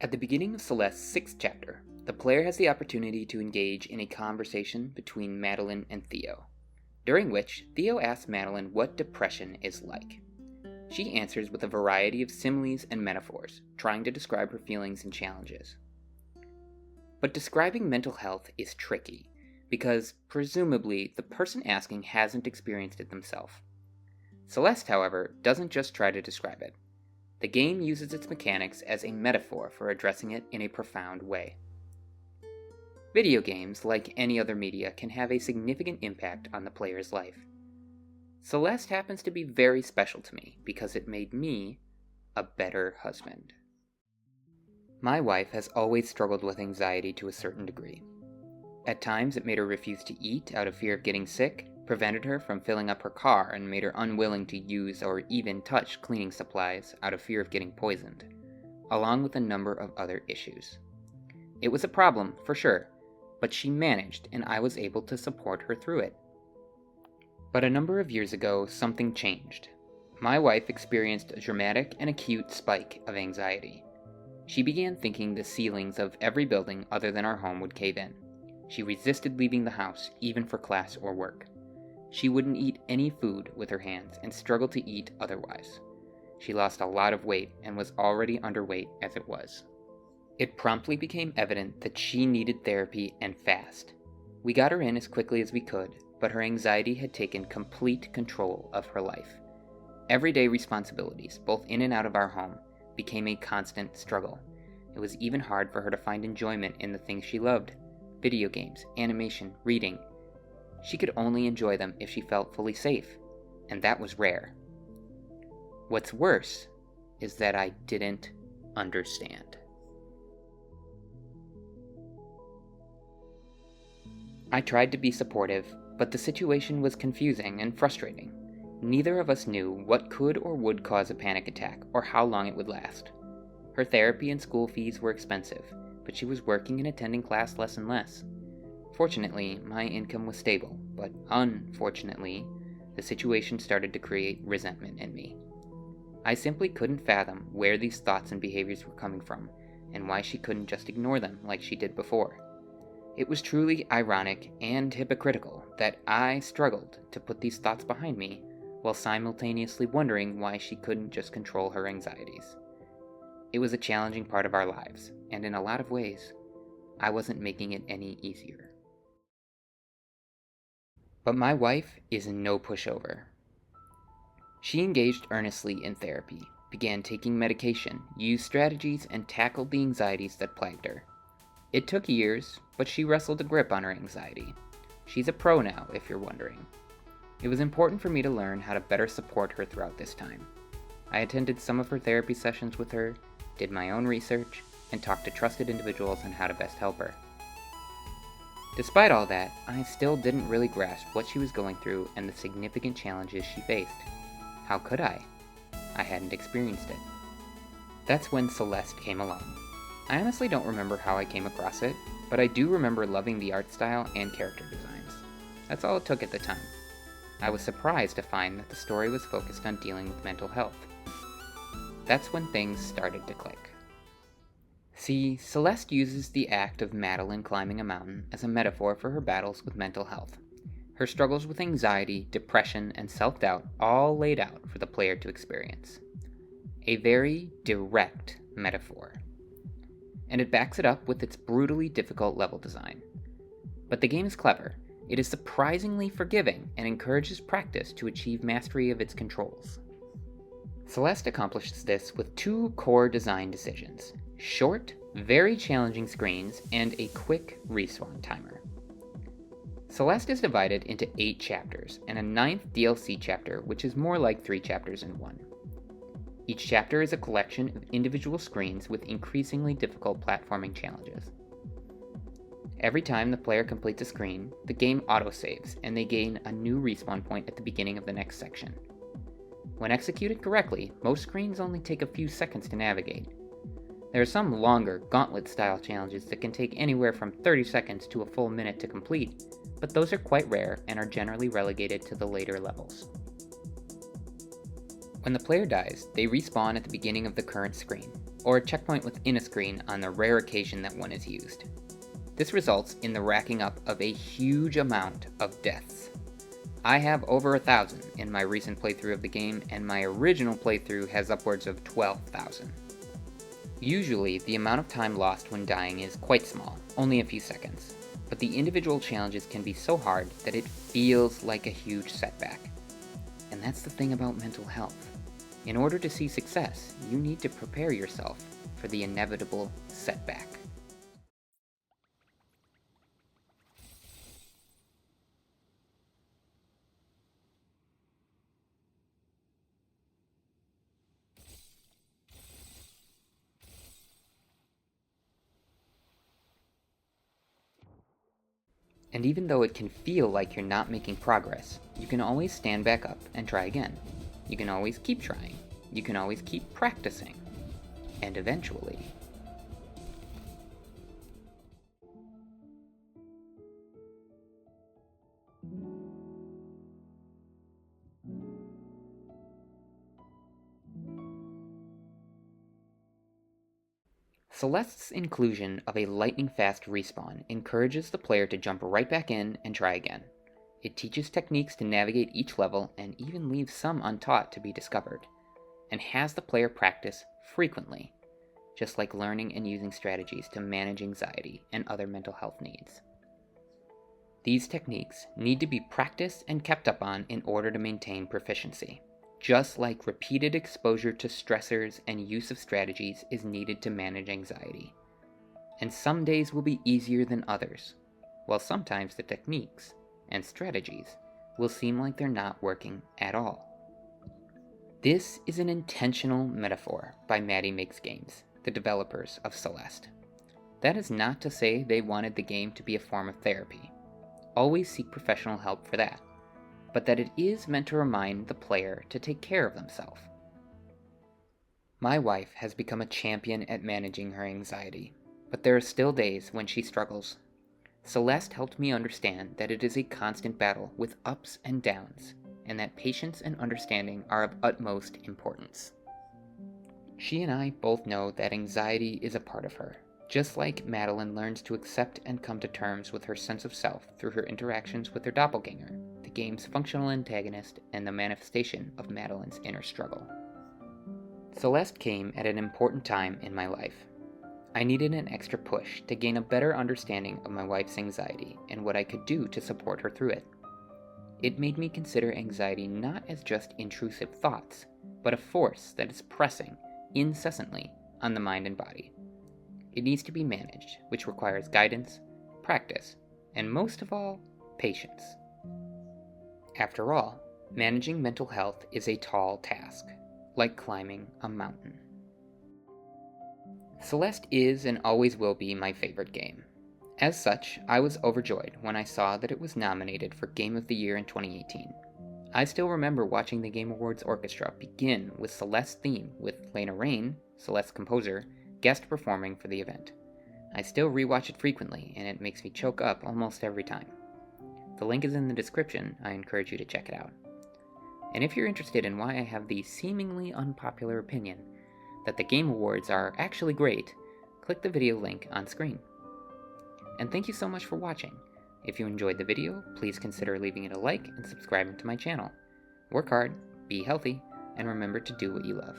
At the beginning of Celeste's 6th chapter, the player has the opportunity to engage in a conversation between Madeline and Theo, during which Theo asks Madeline what depression is like. She answers with a variety of similes and metaphors, trying to describe her feelings and challenges. But describing mental health is tricky, because presumably the person asking hasn't experienced it themselves. Celeste, however, doesn't just try to describe it. The game uses its mechanics as a metaphor for addressing it in a profound way. Video games, like any other media, can have a significant impact on the player's life. Celeste happens to be very special to me because it made me a better husband. My wife has always struggled with anxiety to a certain degree. At times, it made her refuse to eat out of fear of getting sick, prevented her from filling up her car, and made her unwilling to use or even touch cleaning supplies out of fear of getting poisoned, along with a number of other issues. It was a problem, for sure, but she managed, and I was able to support her through it. But a number of years ago, something changed. My wife experienced a dramatic and acute spike of anxiety. She began thinking the ceilings of every building other than our home would cave in. She resisted leaving the house, even for class or work. She wouldn't eat any food with her hands and struggled to eat otherwise. She lost a lot of weight and was already underweight as it was. It promptly became evident that she needed therapy and fast. We got her in as quickly as we could, but her anxiety had taken complete control of her life. Everyday responsibilities, both in and out of our home, became a constant struggle. It was even hard for her to find enjoyment in the things she loved: video games, animation, reading. She could only enjoy them if she felt fully safe, and that was rare. What's worse is that I didn't understand. I tried to be supportive, but the situation was confusing and frustrating. Neither of us knew what could or would cause a panic attack or how long it would last. Her therapy and school fees were expensive, but she was working and attending class less and less. Fortunately, my income was stable, but unfortunately, the situation started to create resentment in me. I simply couldn't fathom where these thoughts and behaviors were coming from, and why she couldn't just ignore them like she did before. It was truly ironic and hypocritical that I struggled to put these thoughts behind me, while simultaneously wondering why she couldn't just control her anxieties. It was a challenging part of our lives, and in a lot of ways, I wasn't making it any easier. But my wife is no pushover. She engaged earnestly in therapy, began taking medication, used strategies, and tackled the anxieties that plagued her. It took years, but she wrestled a grip on her anxiety. She's a pro now, if you're wondering. It was important for me to learn how to better support her throughout this time. I attended some of her therapy sessions with her, did my own research, and talked to trusted individuals on how to best help her. Despite all that, I still didn't really grasp what she was going through and the significant challenges she faced. How could I? I hadn't experienced it. That's when Celeste came along. I honestly don't remember how I came across it, but I do remember loving the art style and character designs. That's all it took at the time. I was surprised to find that the story was focused on dealing with mental health. That's when things started to click. See, Celeste uses the act of Madeline climbing a mountain as a metaphor for her battles with mental health. Her struggles with anxiety, depression, and self-doubt all laid out for the player to experience. A very direct metaphor. And it backs it up with its brutally difficult level design. But the game is clever. It is surprisingly forgiving and encourages practice to achieve mastery of its controls. Celeste accomplishes this with two core design decisions: short, very challenging screens, and a quick respawn timer. Celeste is divided into 8 chapters, and a 9th DLC chapter, which is more like 3 chapters in one. Each chapter is a collection of individual screens with increasingly difficult platforming challenges. Every time the player completes a screen, the game autosaves, and they gain a new respawn point at the beginning of the next section. When executed correctly, most screens only take a few seconds to navigate. There are some longer, gauntlet-style challenges that can take anywhere from 30 seconds to a full minute to complete, but those are quite rare and are generally relegated to the later levels. When the player dies, they respawn at the beginning of the current screen. or a checkpoint within a screen on the rare occasion that one is used. This results in the racking up of a huge amount of deaths. I have over 1,000 in my recent playthrough of the game, and my original playthrough has upwards of 12,000. Usually, the amount of time lost when dying is quite small, only a few seconds, but the individual challenges can be so hard that it feels like a huge setback. And that's the thing about mental health. In order to see success, you need to prepare yourself for the inevitable setback. And even though it can feel like you're not making progress, you can always stand back up and try again. You can always keep trying. You can always keep practicing. And eventually... Celeste's inclusion of a lightning-fast respawn encourages the player to jump right back in and try again. It teaches techniques to navigate each level and even leaves some untaught to be discovered, and has the player practice frequently, just like learning and using strategies to manage anxiety and other mental health needs. These techniques need to be practiced and kept up on in order to maintain proficiency, just like repeated exposure to stressors and use of strategies is needed to manage anxiety. And some days will be easier than others, while sometimes the techniques and strategies will seem like they're not working at all. This is an intentional metaphor by Maddie Makes Games, the developers of Celeste. That is not to say they wanted the game to be a form of therapy. Always seek professional help for that, but that it is meant to remind the player to take care of themselves. My wife has become a champion at managing her anxiety, but there are still days when she struggles. Celeste helped me understand that it is a constant battle with ups and downs, and that patience and understanding are of utmost importance. She and I both know that anxiety is a part of her, just like Madeline learns to accept and come to terms with her sense of self through her interactions with her doppelganger, the game's functional antagonist and the manifestation of Madeline's inner struggle. Celeste came at an important time in my life. I needed an extra push to gain a better understanding of my wife's anxiety and what I could do to support her through it. It made me consider anxiety not as just intrusive thoughts, but a force that is pressing incessantly on the mind and body. It needs to be managed, which requires guidance, practice, and most of all, patience. After all, managing mental health is a tall task, like climbing a mountain. Celeste is and always will be my favorite game. As such, I was overjoyed when I saw that it was nominated for Game of the Year in 2018. I still remember watching the Game Awards Orchestra begin with Celeste's theme, with Raine, Celeste's composer, guest performing for the event. I still rewatch it frequently, and it makes me choke up almost every time. The link is in the description. I encourage you to check it out. And if you're interested in why I have the seemingly unpopular opinion that the Game Awards are actually great, click the video link on screen. And thank you so much for watching. If you enjoyed the video, please consider leaving it a like and subscribing to my channel. Work hard, be healthy, and remember to do what you love.